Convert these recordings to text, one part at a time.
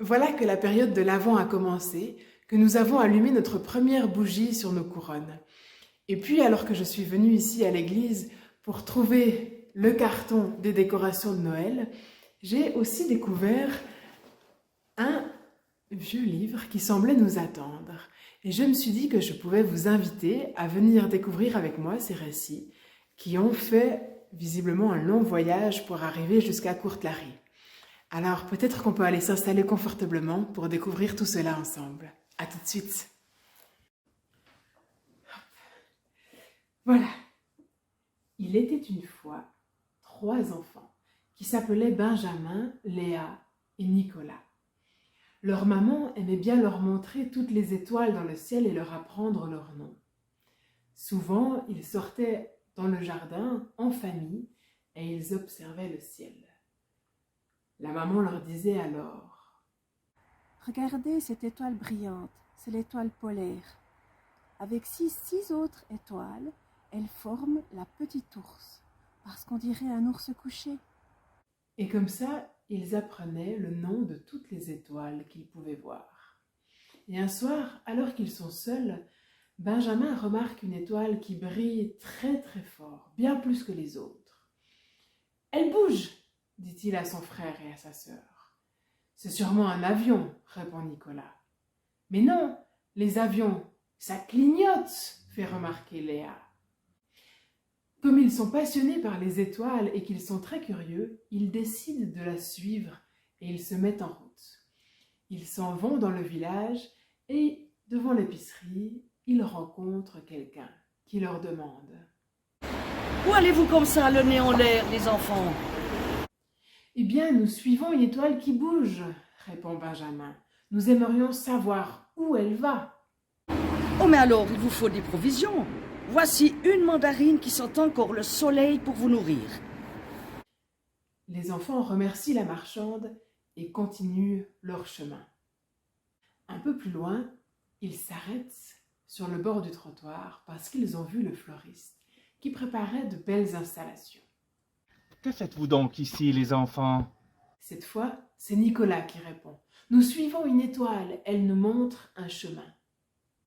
Voilà que la période de l'Avent a commencé, que nous avons allumé notre première bougie sur nos couronnes. Et puis, alors que je suis venue ici à l'église pour trouver le carton des décorations de Noël, j'ai aussi découvert un vieux livre qui semblait nous attendre. Et je me suis dit que je pouvais vous inviter à venir découvrir avec moi ces récits qui ont fait visiblement un long voyage pour arriver jusqu'à Courtelary. Alors peut-être qu'on peut aller s'installer confortablement pour découvrir tout cela ensemble. À tout de suite. Voilà. Il était une fois 3 enfants qui s'appelaient Benjamin, Léa et Nicolas. Leur maman aimait bien leur montrer toutes les étoiles dans le ciel et leur apprendre leurs noms. Souvent, ils sortaient dans le jardin en famille et ils observaient le ciel. La maman leur disait alors: Regardez cette étoile brillante, c'est l'étoile polaire. Avec six autres étoiles, elle forme la petite ours, parce qu'on dirait un ours couché. Et comme ça, ils apprenaient le nom de toutes les étoiles qu'ils pouvaient voir. Et un soir, alors qu'ils sont seuls, Benjamin remarque une étoile qui brille très très fort, bien plus que les autres. « Elle bouge !» dit-il à son frère et à sa sœur. « C'est sûrement un avion !» répond Nicolas. « Mais non, les avions, ça clignote !» fait remarquer Léa. Comme ils sont passionnés par les étoiles et qu'ils sont très curieux, ils décident de la suivre et ils se mettent en route. Ils s'en vont dans le village et, devant l'épicerie, ils rencontrent quelqu'un qui leur demande: Où allez-vous comme ça, le nez en l'air, les enfants? « Eh bien, nous suivons une étoile qui bouge, » répond Benjamin. « Nous aimerions savoir où elle va. » Oh, mais alors, il vous faut des provisions. Voici une mandarine qui sent encore le soleil pour vous nourrir. Les enfants remercient la marchande et continuent leur chemin. Un peu plus loin, ils s'arrêtent sur le bord du trottoir parce qu'ils ont vu le fleuriste qui préparait de belles installations. Que faites-vous donc ici, les enfants? Cette fois, c'est Nicolas qui répond. Nous suivons une étoile, elle nous montre un chemin.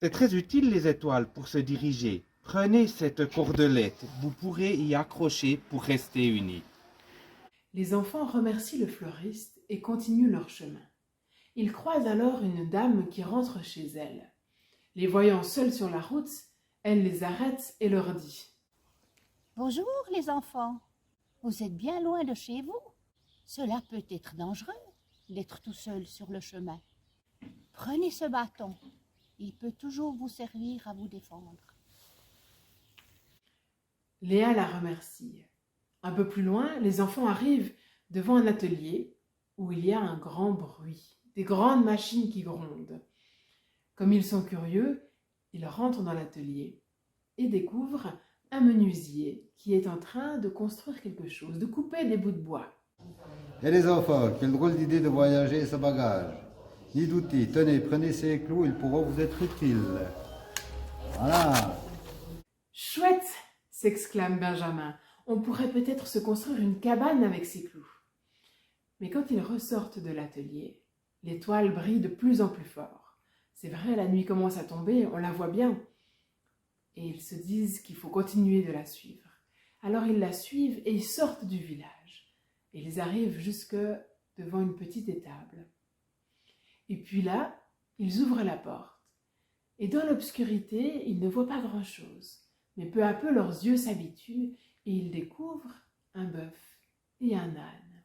C'est très utile, les étoiles, pour se diriger. Prenez cette cordelette, vous pourrez y accrocher pour rester unis. Les enfants remercient le fleuriste et continuent leur chemin. Ils croisent alors une dame qui rentre chez elle. Les voyant seuls sur la route, elle les arrête et leur dit: « Bonjour les enfants, vous êtes bien loin de chez vous. Cela peut être dangereux d'être tout seul sur le chemin. Prenez ce bâton, il peut toujours vous servir à vous défendre. » Léa la remercie. Un peu plus loin, les enfants arrivent devant un atelier où il y a un grand bruit, des grandes machines qui grondent. Comme ils sont curieux, ils rentrent dans l'atelier et découvrent un menuisier qui est en train de construire quelque chose, de couper des bouts de bois. Et les enfants, quelle drôle d'idée de voyager sans bagage. Ni d'outils, tenez, prenez ces clous, ils pourront vous être utiles. Voilà. Chouette, s'exclame Benjamin, on pourrait peut-être se construire une cabane avec ces clous. Mais quand ils ressortent de l'atelier, l'étoile brille de plus en plus fort. C'est vrai, la nuit commence à tomber, on la voit bien. Et ils se disent qu'il faut continuer de la suivre. Alors ils la suivent et ils sortent du village. Et ils arrivent jusque devant une petite étable. Et puis là, ils ouvrent la porte. Et dans l'obscurité, ils ne voient pas grand-chose. Mais peu à peu, leurs yeux s'habituent et ils découvrent un bœuf et un âne.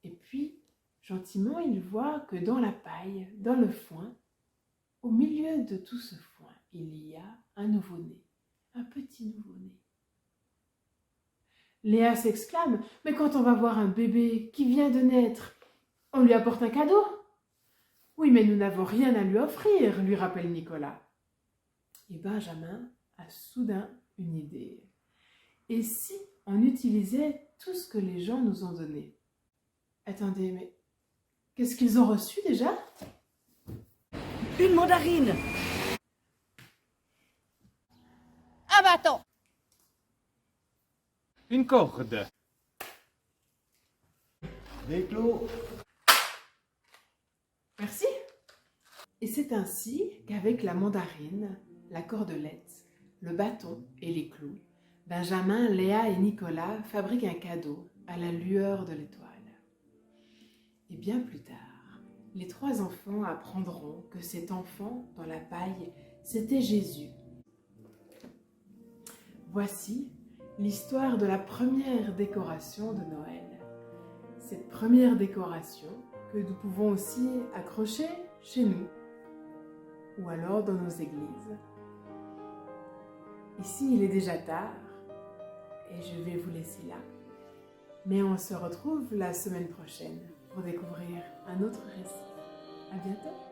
Et puis, gentiment, ils voient que dans la paille, dans le foin, au milieu de tout ce foin, il y a un nouveau-né, un petit nouveau-né. Léa s'exclame: « Mais quand on va voir un bébé qui vient de naître, on lui apporte un cadeau ?» « Oui, mais nous n'avons rien à lui offrir, » lui rappelle Nicolas. Et Benjamin a soudain une idée. Et si on utilisait tout ce que les gens nous ont donné? Attendez, mais qu'est-ce qu'ils ont reçu déjà? Une mandarine. Un bâton, Une corde. Des clous. Merci. Et c'est ainsi qu'avec la mandarine, la cordelette, le bâton et les clous, Benjamin, Léa et Nicolas fabriquent un cadeau à la lueur de l'étoile. Et bien plus tard, les 3 enfants apprendront que cet enfant dans la paille, c'était Jésus. Voici l'histoire de la première décoration de Noël. Cette première décoration que nous pouvons aussi accrocher chez nous ou alors dans nos églises. Ici, il est déjà tard et je vais vous laisser là. Mais on se retrouve la semaine prochaine pour découvrir un autre récit. À bientôt!